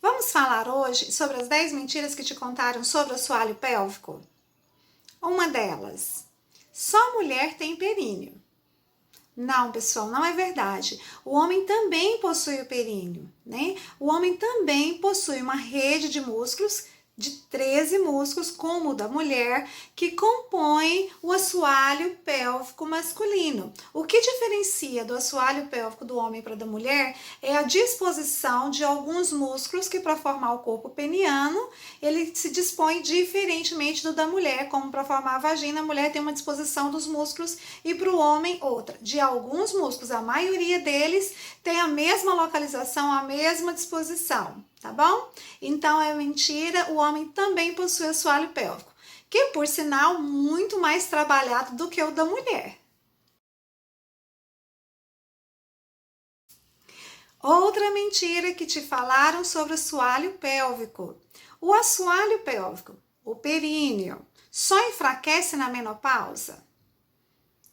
Vamos falar hoje sobre as 10 mentiras que te contaram sobre o assoalho pélvico? Uma delas, só mulher tem períneo. Não, pessoal, não é verdade. O homem também possui o períneo, né? O homem também possui uma rede de músculos, de 13 músculos, como o da mulher, que compõem o assoalho pélvico masculino. O que diferencia do assoalho pélvico do homem para da mulher é a disposição de alguns músculos que, para formar o corpo peniano, ele se dispõe diferentemente do da mulher, como para formar a vagina, a mulher tem uma disposição dos músculos e para o homem outra. De alguns músculos, a maioria deles tem a mesma localização, a mesma disposição, tá bom? Então é mentira, o homem também possui assoalho pélvico, que por sinal muito mais trabalhado do que o da mulher. Outra mentira que te falaram sobre o assoalho pélvico. O assoalho pélvico, o períneo, só enfraquece na menopausa?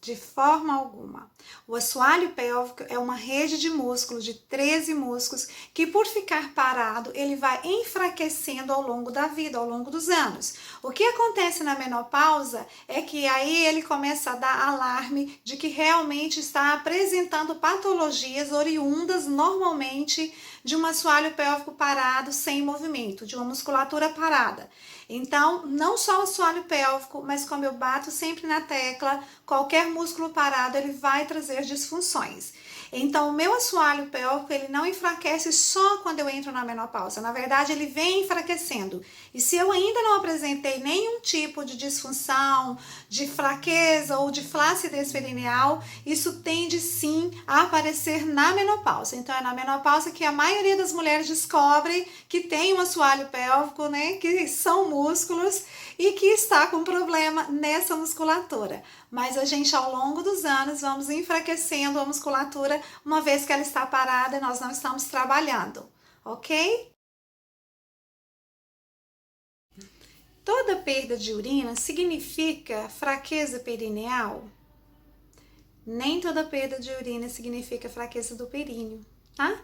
De forma alguma. O assoalho pélvico é uma rede de músculos, de 13 músculos, que por ficar parado, ele vai enfraquecendo ao longo da vida, ao longo dos anos. O que acontece na menopausa é que aí ele começa a dar alarme de que realmente está apresentando patologias oriundas normalmente de um assoalho pélvico parado, sem movimento, de uma musculatura parada. Então, não só o assoalho pélvico, mas como eu bato sempre na tecla, qualquer músculo parado ele vai trazer disfunções. Então, o meu assoalho pélvico ele não enfraquece só quando eu entro na menopausa. Na verdade, ele vem enfraquecendo. E se eu ainda não apresentei nenhum tipo de disfunção, de fraqueza ou de flacidez perineal, isso tende sim a aparecer na menopausa. Então, é na menopausa que a maioria das mulheres descobre que tem um assoalho pélvico, né? Que são músculos e que está com problema nessa musculatura. Mas a gente, ao longo dos anos, vamos enfraquecendo a musculatura, uma vez que ela está parada e nós não estamos trabalhando, ok? Toda perda de urina significa fraqueza perineal? Nem toda perda de urina significa fraqueza do períneo, tá?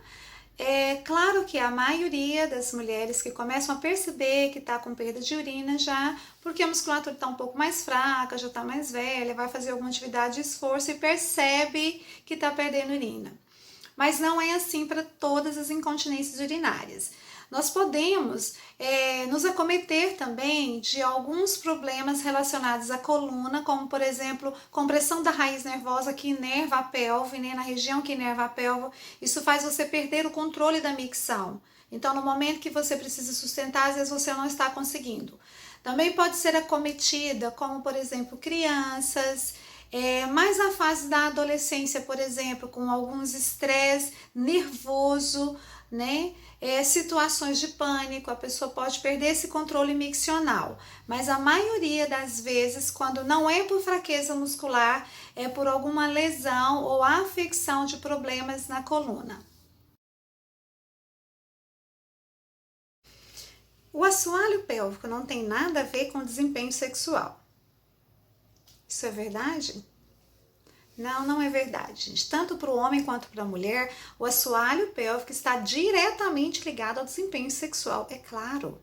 É claro que a maioria das mulheres que começam a perceber que está com perda de urina já, porque a musculatura está um pouco mais fraca, já está mais velha, vai fazer alguma atividade de esforço e percebe que está perdendo urina. Mas não é assim para todas as incontinências urinárias. Nós podemos nos acometer também de alguns problemas relacionados à coluna, como por exemplo, compressão da raiz nervosa que inerva a pelve, né, na região que inerva a pelve. Isso faz você perder o controle da micção. Então, no momento que você precisa sustentar, às vezes você não está conseguindo. Também pode ser acometida, como por exemplo, crianças, mais na fase da adolescência, por exemplo, com alguns estresse nervoso, né? Situações de pânico, a pessoa pode perder esse controle miccional, mas a maioria das vezes, quando não é por fraqueza muscular, é por alguma lesão ou afecção de problemas na coluna. O assoalho pélvico não tem nada a ver com desempenho sexual. Isso é verdade? Não, não é verdade, gente. Tanto para o homem quanto para a mulher, o assoalho pélvico está diretamente ligado ao desempenho sexual, é claro.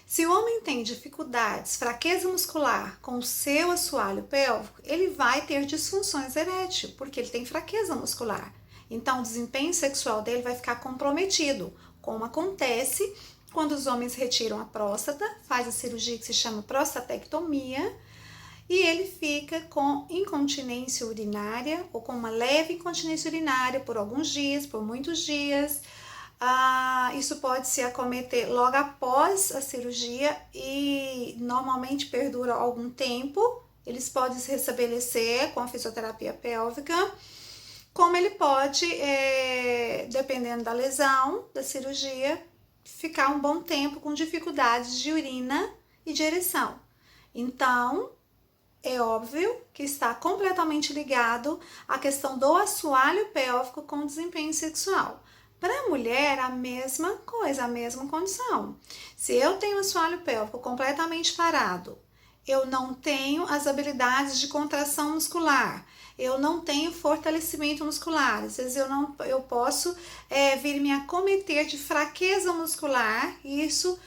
Se o homem tem dificuldades, fraqueza muscular com o seu assoalho pélvico, ele vai ter disfunções erétil, porque ele tem fraqueza muscular. Então, o desempenho sexual dele vai ficar comprometido, como acontece quando os homens retiram a próstata, faz a cirurgia que se chama prostatectomia, e ele fica com incontinência urinária ou com uma leve incontinência urinária por alguns dias, por muitos dias. Isso pode se acometer logo após a cirurgia e normalmente perdura algum tempo. Eles podem se restabelecer com a fisioterapia pélvica, como ele pode, dependendo da lesão, da cirurgia, ficar um bom tempo com dificuldades de urina e de ereção. Então, é óbvio que está completamente ligado à questão do assoalho pélvico com o desempenho sexual. Para a mulher, a mesma coisa, a mesma condição. Se eu tenho o assoalho pélvico completamente parado eu não tenho as habilidades de contração muscular, eu não tenho fortalecimento muscular, às vezes eu posso vir me acometer de fraqueza muscular e isso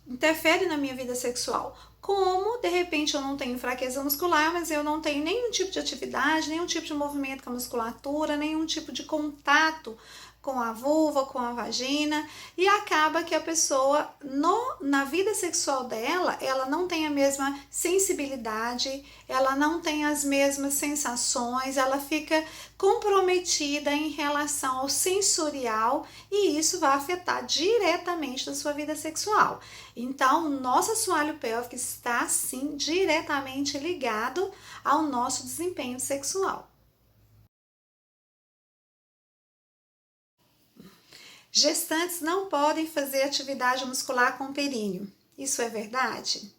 interfere na minha vida sexual. Como, de repente, eu não tenho fraqueza muscular, mas eu não tenho nenhum tipo de atividade, nenhum tipo de movimento com a musculatura, nenhum tipo de contato com a vulva, com a vagina, e acaba que a pessoa, na vida sexual dela, ela não tem a mesma sensibilidade, ela não tem as mesmas sensações, ela fica comprometida em relação ao sensorial e isso vai afetar diretamente a sua vida sexual. Então, o nosso assoalho pélvico está, sim, diretamente ligado ao nosso desempenho sexual. Gestantes não podem fazer atividade muscular com o períneo. Isso é verdade?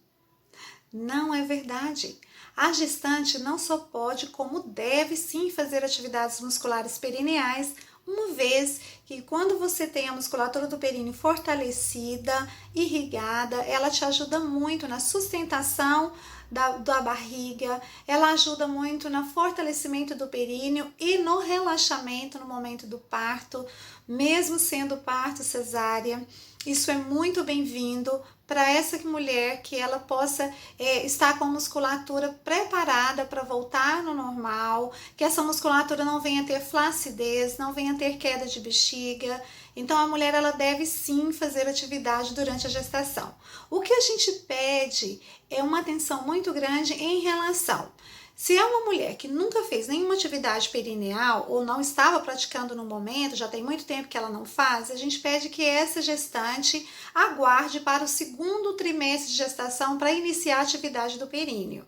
Não é verdade. A gestante não só pode, como deve sim fazer atividades musculares perineais, uma vez que quando você tem a musculatura do períneo fortalecida, irrigada, ela te ajuda muito na sustentação da barriga, ela ajuda muito no fortalecimento do períneo e no relaxamento no momento do parto, mesmo sendo parto cesárea. Isso é muito bem-vindo para essa mulher, que ela possa estar com a musculatura preparada para voltar no normal, que essa musculatura não venha ter flacidez, não venha ter queda de bexiga. Então a mulher ela deve sim fazer atividade durante a gestação. O que a gente pede é uma atenção muito grande em relação. Se é uma mulher que nunca fez nenhuma atividade perineal ou não estava praticando no momento, já tem muito tempo que ela não faz, a gente pede que essa gestante aguarde para o segundo trimestre de gestação para iniciar a atividade do períneo.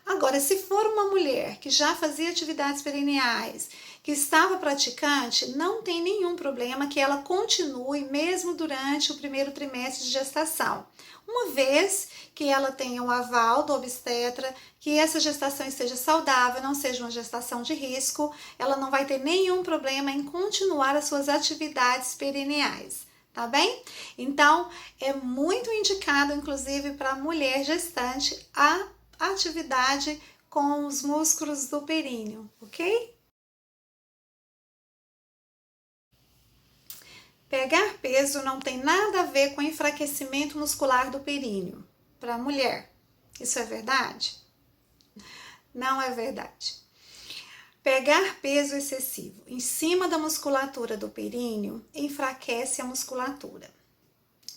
Agora, se for uma mulher que já fazia atividades perineais, que estava praticante, não tem nenhum problema que ela continue mesmo durante o primeiro trimestre de gestação. Uma vez que ela tenha o aval do obstetra, que essa gestação esteja saudável, não seja uma gestação de risco, ela não vai ter nenhum problema em continuar as suas atividades perineais. Tá bem? Então, é muito indicado, inclusive, para a mulher gestante, a atividade com os músculos do períneo, ok? Pegar peso não tem nada a ver com enfraquecimento muscular do períneo para a mulher. Isso é verdade? Não é verdade. Pegar peso excessivo em cima da musculatura do períneo enfraquece a musculatura.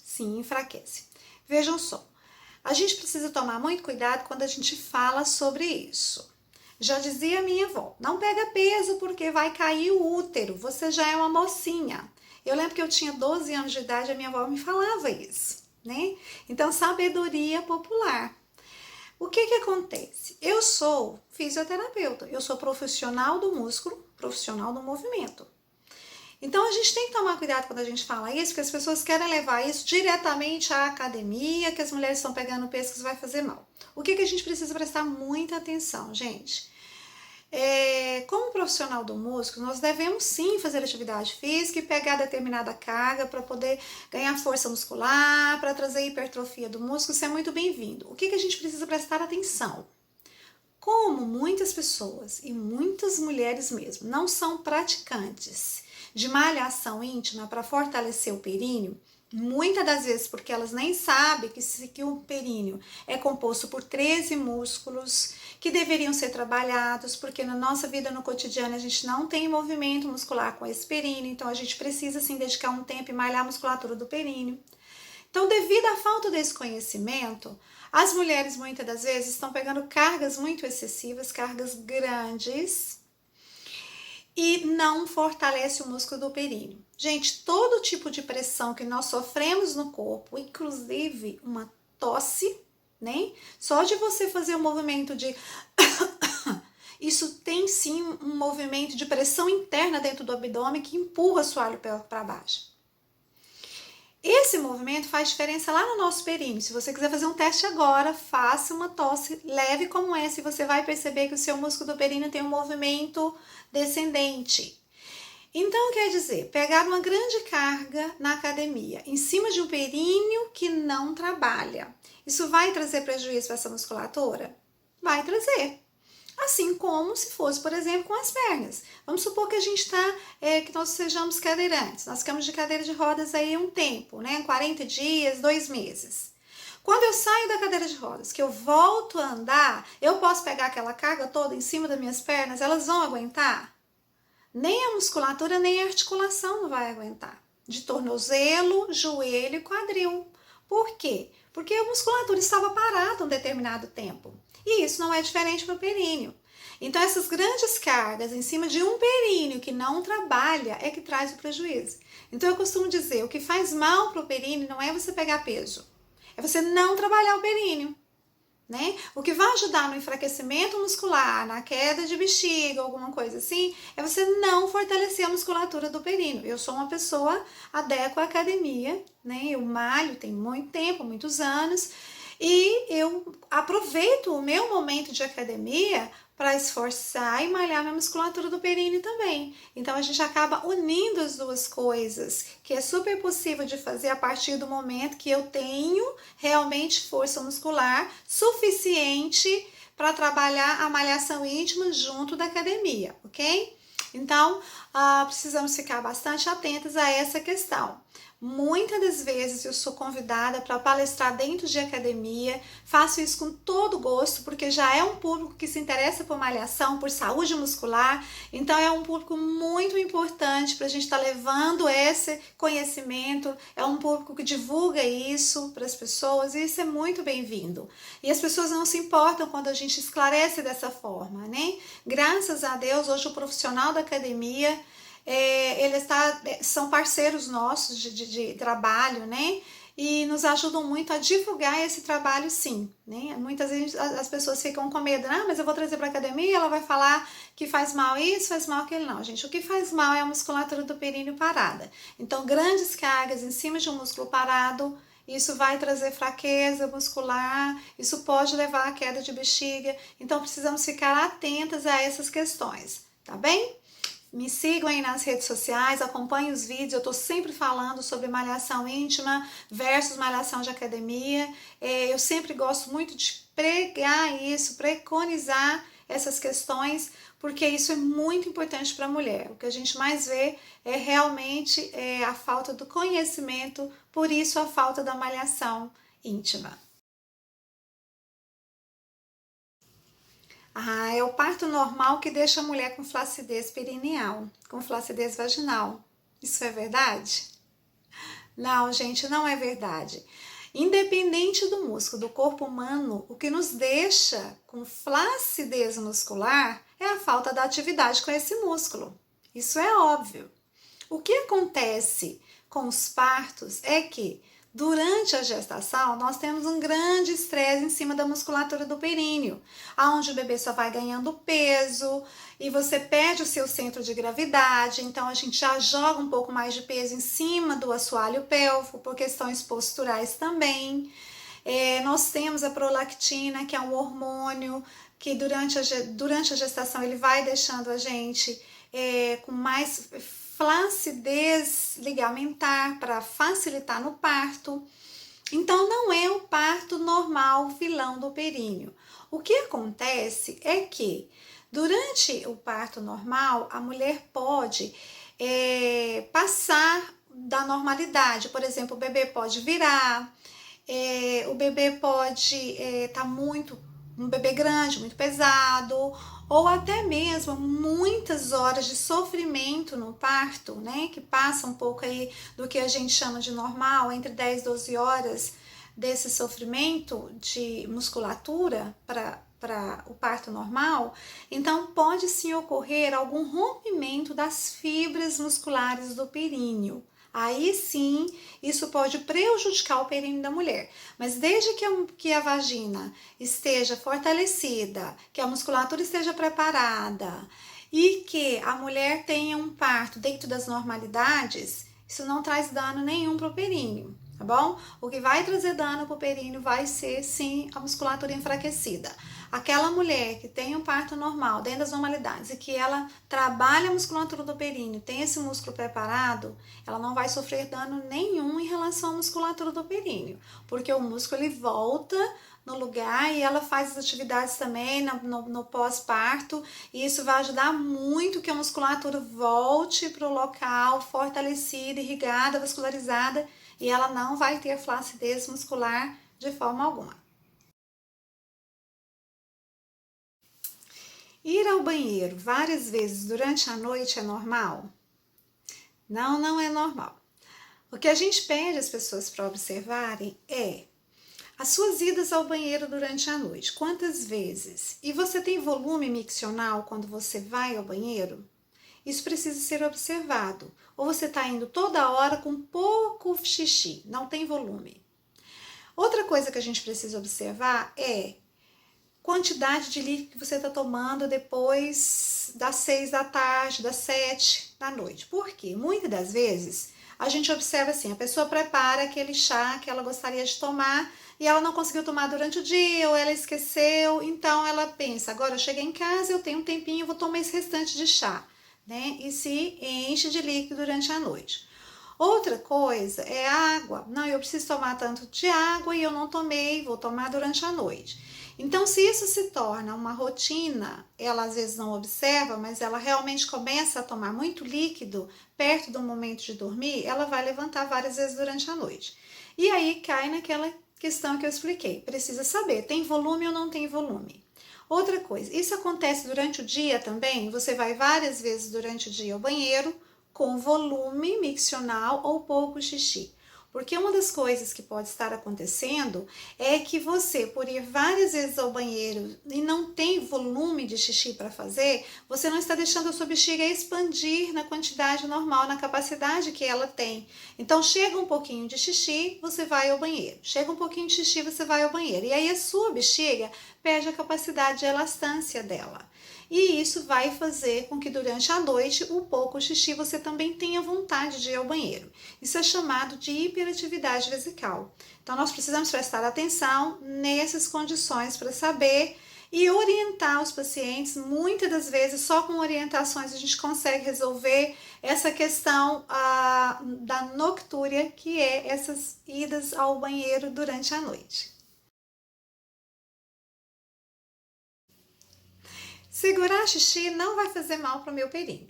Sim, enfraquece. Vejam só, a gente precisa tomar muito cuidado quando a gente fala sobre isso. Já dizia minha avó, não pega peso porque vai cair o útero, você já é uma mocinha. Eu lembro que eu tinha 12 anos de idade e a minha avó me falava isso, né? Então, sabedoria popular. O que acontece? Eu sou fisioterapeuta, eu sou profissional do músculo, profissional do movimento. Então, a gente tem que tomar cuidado quando a gente fala isso, porque as pessoas querem levar isso diretamente à academia, que as mulheres estão pegando peso, que isso vai fazer mal. O que a gente precisa prestar muita atenção, gente? Como profissional do músculo, nós devemos sim fazer atividade física e pegar determinada carga para poder ganhar força muscular, para trazer hipertrofia do músculo, isso é muito bem-vindo. O que a gente precisa prestar atenção? Como muitas pessoas e muitas mulheres mesmo não são praticantes de malhação íntima para fortalecer o períneo, muitas das vezes porque elas nem sabem que o períneo é composto por 13 músculos que deveriam ser trabalhados, porque na nossa vida no cotidiano a gente não tem movimento muscular com esse períneo, então a gente precisa sim dedicar um tempo e malhar a musculatura do períneo. Então, devido à falta desse conhecimento, as mulheres muitas das vezes estão pegando cargas muito excessivas, cargas grandes, e não fortalece o músculo do períneo. Gente, todo tipo de pressão que nós sofremos no corpo, inclusive uma tosse, né? Só de você fazer o movimento de isso tem sim um movimento de pressão interna dentro do abdômen que empurra o assoalho pélvico para baixo. Esse movimento faz diferença lá no nosso períneo. Se você quiser fazer um teste agora, faça uma tosse leve como essa e você vai perceber que o seu músculo do períneo tem um movimento descendente. Então, quer dizer, pegar uma grande carga na academia, em cima de um períneo que não trabalha. Isso vai trazer prejuízo para essa musculatura? Vai trazer. Assim como se fosse, por exemplo, com as pernas. Vamos supor que a gente que nós sejamos cadeirantes. Nós ficamos de cadeira de rodas aí um tempo, né? 40 dias, 2 meses. Quando eu saio da cadeira de rodas, que eu volto a andar, eu posso pegar aquela carga toda em cima das minhas pernas, elas vão aguentar? Nem a musculatura, nem a articulação não vai aguentar. De tornozelo, joelho e quadril. Por quê? Porque a musculatura estava parada um determinado tempo. E isso não é diferente para o períneo. Então, essas grandes cargas em cima de um períneo que não trabalha é que traz o prejuízo. Então, eu costumo dizer, o que faz mal para o períneo não é você pegar peso, é você não trabalhar o períneo. Né? O que vai ajudar no enfraquecimento muscular, na queda de bexiga, alguma coisa assim, é você não fortalecer a musculatura do períneo. Eu sou uma pessoa adéqua à academia, né? Eu malho tem muito tempo, muitos anos, e eu aproveito o meu momento de academia para esforçar e malhar minha musculatura do períneo também. Então a gente acaba unindo as duas coisas, que é super possível de fazer a partir do momento que eu tenho realmente força muscular suficiente para trabalhar a malhação íntima junto da academia, ok? Então precisamos ficar bastante atentos a essa questão. Muitas das vezes eu sou convidada para palestrar dentro de academia, faço isso com todo gosto, porque já é um público que se interessa por malhação, por saúde muscular, então é um público muito importante para a gente estar levando esse conhecimento, é um público que divulga isso para as pessoas e isso é muito bem-vindo. E as pessoas não se importam quando a gente esclarece dessa forma, né? Graças a Deus, hoje o profissional da academia, são parceiros nossos de trabalho, né? E nos ajudam muito a divulgar esse trabalho, sim, né? Muitas vezes as pessoas ficam com medo, mas eu vou trazer para a academia e ela vai falar que faz mal isso, faz mal aquilo. Não, gente, o que faz mal é a musculatura do períneo parada. Então, grandes cargas em cima de um músculo parado, isso vai trazer fraqueza muscular, isso pode levar à queda de bexiga. Então, precisamos ficar atentas a essas questões, tá bem? Me sigam aí nas redes sociais, acompanhem os vídeos, eu estou sempre falando sobre malhação íntima versus malhação de academia. Eu sempre gosto muito de pregar isso, preconizar essas questões, porque isso é muito importante para a mulher. O que a gente mais vê é realmente a falta do conhecimento, por isso a falta da malhação íntima. É o parto normal que deixa a mulher com flacidez perineal, com flacidez vaginal. Isso é verdade? Não, gente, não é verdade. Independente do músculo do corpo humano, o que nos deixa com flacidez muscular é a falta da atividade com esse músculo. Isso é óbvio. O que acontece com os partos é que durante a gestação, nós temos um grande estresse em cima da musculatura do períneo, onde o bebê só vai ganhando peso e você perde o seu centro de gravidade, então a gente já joga um pouco mais de peso em cima do assoalho pélvico, por questões posturais também. Nós temos a prolactina, que é um hormônio que durante a gestação ele vai deixando a gente com mais flacidez ligamentar para facilitar no parto. Então não é o parto normal vilão do períneo. O que acontece é que durante o parto normal a mulher pode passar da normalidade. Por exemplo, o bebê pode virar, o bebê pode estar um bebê grande, muito pesado, ou até mesmo muitas horas de sofrimento no parto, né, que passa um pouco aí do que a gente chama de normal, entre 10 e 12 horas desse sofrimento de musculatura para o parto normal. Então pode sim ocorrer algum rompimento das fibras musculares do períneo. Aí sim, isso pode prejudicar o períneo da mulher. Mas desde que a vagina esteja fortalecida, que a musculatura esteja preparada e que a mulher tenha um parto dentro das normalidades, isso não traz dano nenhum para o períneo, tá bom? O que vai trazer dano para o períneo vai ser sim a musculatura enfraquecida. Aquela mulher que tem um parto normal, dentro das normalidades, e que ela trabalha a musculatura do períneo, tem esse músculo preparado, ela não vai sofrer dano nenhum em relação à musculatura do períneo, porque o músculo ele volta no lugar e ela faz as atividades também no pós-parto, e isso vai ajudar muito que a musculatura volte para o local fortalecida, irrigada, vascularizada, e ela não vai ter flacidez muscular de forma alguma. Ir ao banheiro várias vezes durante a noite é normal? Não, não é normal. O que a gente pede às pessoas para observarem é as suas idas ao banheiro durante a noite. Quantas vezes? E você tem volume miccional quando você vai ao banheiro? Isso precisa ser observado. Ou você está indo toda hora com pouco xixi, não tem volume. Outra coisa que a gente precisa observar é quantidade de líquido que você está tomando depois das 6 da tarde, das 7 da noite. Por quê? Muitas das vezes a gente observa assim, a pessoa prepara aquele chá que ela gostaria de tomar e ela não conseguiu tomar durante o dia ou ela esqueceu, então ela pensa, agora eu cheguei em casa, eu tenho um tempinho, vou tomar esse restante de chá, né? E se enche de líquido durante a noite. Outra coisa é a água. Não, eu preciso tomar tanto de água e eu não tomei, vou tomar durante a noite. Então, se isso se torna uma rotina, ela às vezes não observa, mas ela realmente começa a tomar muito líquido perto do momento de dormir, ela vai levantar várias vezes durante a noite. E aí cai naquela questão que eu expliquei. Precisa saber, tem volume ou não tem volume. Outra coisa, isso acontece durante o dia também? Você vai várias vezes durante o dia ao banheiro, com volume miccional ou pouco xixi. Porque uma das coisas que pode estar acontecendo é que você, por ir várias vezes ao banheiro e não tem volume de xixi para fazer, você não está deixando a sua bexiga expandir na quantidade normal, na capacidade que ela tem. Então, chega um pouquinho de xixi, você vai ao banheiro. Chega um pouquinho de xixi, você vai ao banheiro. E aí a sua bexiga perde a capacidade de elastância dela. E isso vai fazer com que durante a noite, o pouco xixi, você também tenha vontade de ir ao banheiro. Isso é chamado de hiperatividade vesical. Então, nós precisamos prestar atenção nessas condições para saber e orientar os pacientes. Muitas das vezes, só com orientações, a gente consegue resolver essa questão da noctúria, que é essas idas ao banheiro durante a noite. Segurar xixi não vai fazer mal para o meu períneo.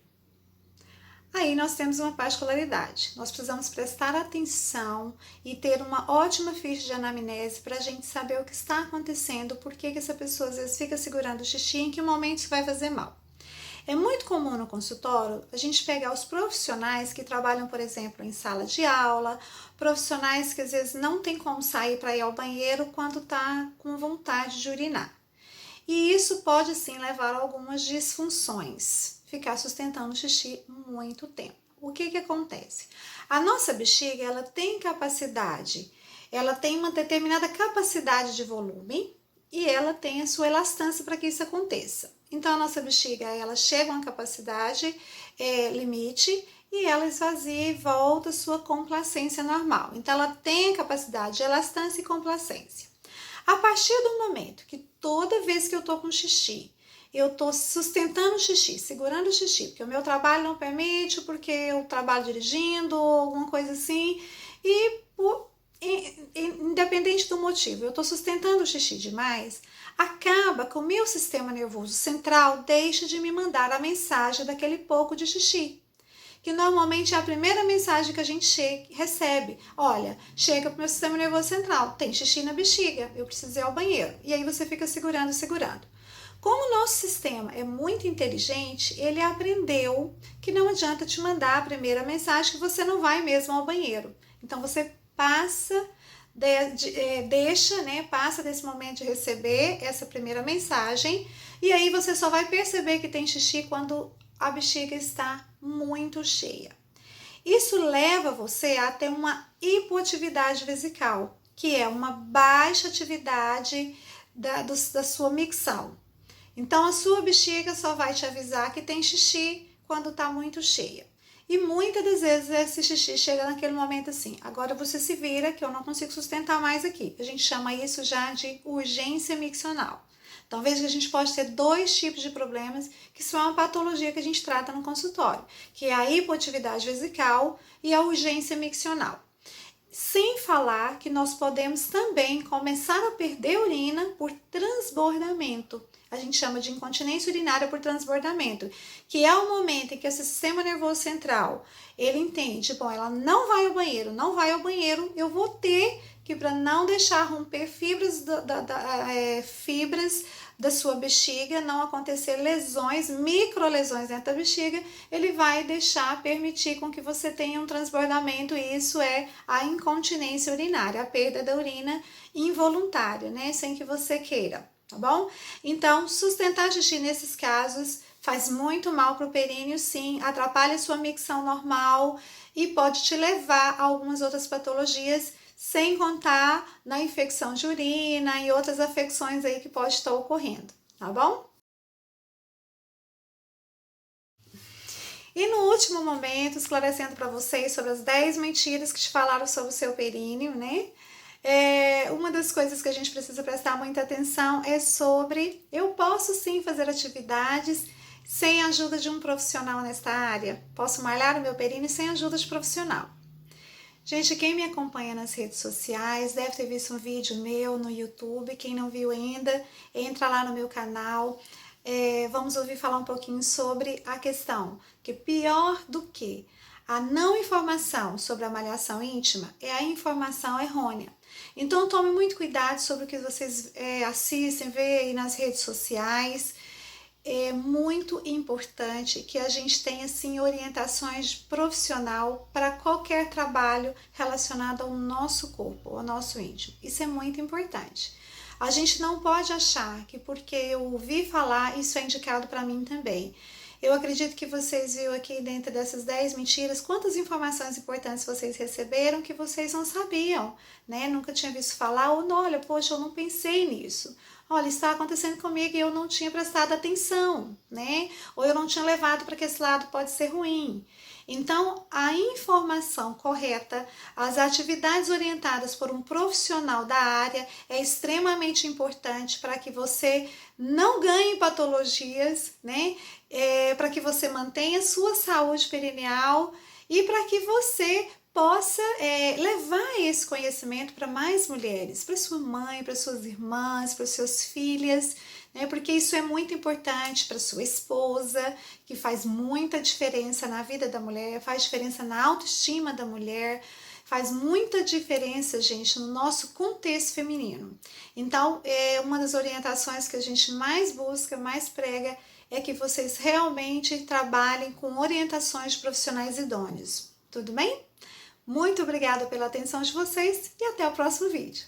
Aí nós temos uma particularidade. Nós precisamos prestar atenção e ter uma ótima ficha de anamnese para a gente saber o que está acontecendo, por que essa pessoa às vezes fica segurando o xixi, em que momento isso vai fazer mal. É muito comum no consultório a gente pegar os profissionais que trabalham, por exemplo, em sala de aula, profissionais que às vezes não tem como sair para ir ao banheiro quando está com vontade de urinar. E isso pode sim levar a algumas disfunções, ficar sustentando o xixi muito tempo. O que acontece? A nossa bexiga, ela tem capacidade, ela tem uma determinada capacidade de volume e ela tem a sua elastância para que isso aconteça. Então, a nossa bexiga, ela chega a uma capacidade limite e ela esvazia e volta à sua complacência normal. Então, ela tem a capacidade de elastância e complacência. A partir do momento que toda vez que eu tô com xixi, eu tô sustentando o xixi, segurando o xixi, porque o meu trabalho não permite, porque eu trabalho dirigindo ou alguma coisa assim, independente do motivo, eu tô sustentando o xixi demais, acaba que o meu sistema nervoso central deixa de me mandar a mensagem daquele pouco de xixi, que normalmente é a primeira mensagem que a gente recebe. Olha, chega para o meu sistema nervoso central, tem xixi na bexiga, eu preciso ir ao banheiro. E aí você fica segurando, segurando. Como o nosso sistema é muito inteligente, ele aprendeu que não adianta te mandar a primeira mensagem, que você não vai mesmo ao banheiro. Então você passa passa desse momento de receber essa primeira mensagem, e aí você só vai perceber que tem xixi quando a bexiga está muito cheia. Isso leva você a ter uma hipoatividade vesical, que é uma baixa atividade da sua micção. Então, a sua bexiga só vai te avisar que tem xixi quando está muito cheia. E muitas das vezes esse xixi chega naquele momento assim, agora você se vira que eu não consigo sustentar mais aqui. A gente chama isso já de urgência miccional. Então veja que a gente pode ter dois tipos de problemas que são uma patologia que a gente trata no consultório, que é a hipoatividade vesical e a urgência miccional. Sem falar que nós podemos também começar a perder urina por transbordamento. A gente chama de incontinência urinária por transbordamento, que é o momento em que esse sistema nervoso central, ele entende, bom, ela não vai ao banheiro, eu vou ter que, para não deixar romper fibras da sua bexiga, não acontecer lesões, microlesões dentro da bexiga, ele vai permitir com que você tenha um transbordamento, e isso é a incontinência urinária, a perda da urina involuntária, né, sem que você queira, tá bom? Então, sustentar xixi nesses casos faz muito mal para o períneo, sim, atrapalha a sua micção normal e pode te levar a algumas outras patologias, sem contar na infecção de urina e outras afecções aí que pode estar ocorrendo, tá bom? E no último momento, esclarecendo para vocês sobre as 10 mentiras que te falaram sobre o seu períneo, né? Uma das coisas que a gente precisa prestar muita atenção é sobre: eu posso sim fazer atividades sem a ajuda de um profissional nesta área? Posso malhar o meu períneo sem ajuda de profissional? Gente, quem me acompanha nas redes sociais deve ter visto um vídeo meu no YouTube. Quem não viu ainda, entra lá no meu canal. Vamos ouvir falar um pouquinho sobre a questão que pior do que a não informação sobre a malhação íntima é a informação errônea. Então tome muito cuidado sobre o que vocês assistem, vê aí nas redes sociais. É muito importante que a gente tenha sim orientações profissional para qualquer trabalho relacionado ao nosso corpo, ao nosso íntimo. Isso é muito importante. A gente não pode achar que porque eu ouvi falar, isso é indicado para mim também. Eu acredito que vocês viram aqui dentro dessas 10 mentiras, quantas informações importantes vocês receberam que vocês não sabiam, né? Nunca tinha visto falar, ou não, olha, poxa, eu não pensei nisso. Olha, está acontecendo comigo e eu não tinha prestado atenção, né? Ou eu não tinha levado para que esse lado pode ser ruim. Então, a informação correta, as atividades orientadas por um profissional da área é extremamente importante para que você não ganhe patologias, né? Para que você mantenha sua saúde perineal e para que você possa levar esse conhecimento para mais mulheres, para sua mãe, para suas irmãs, para suas filhas, né? Porque isso é muito importante para sua esposa, que faz muita diferença na vida da mulher, faz diferença na autoestima da mulher, faz muita diferença, gente, no nosso contexto feminino. Então, uma das orientações que a gente mais busca, mais prega, é que vocês realmente trabalhem com orientações de profissionais idôneos. Tudo bem? Muito obrigada pela atenção de vocês e até o próximo vídeo.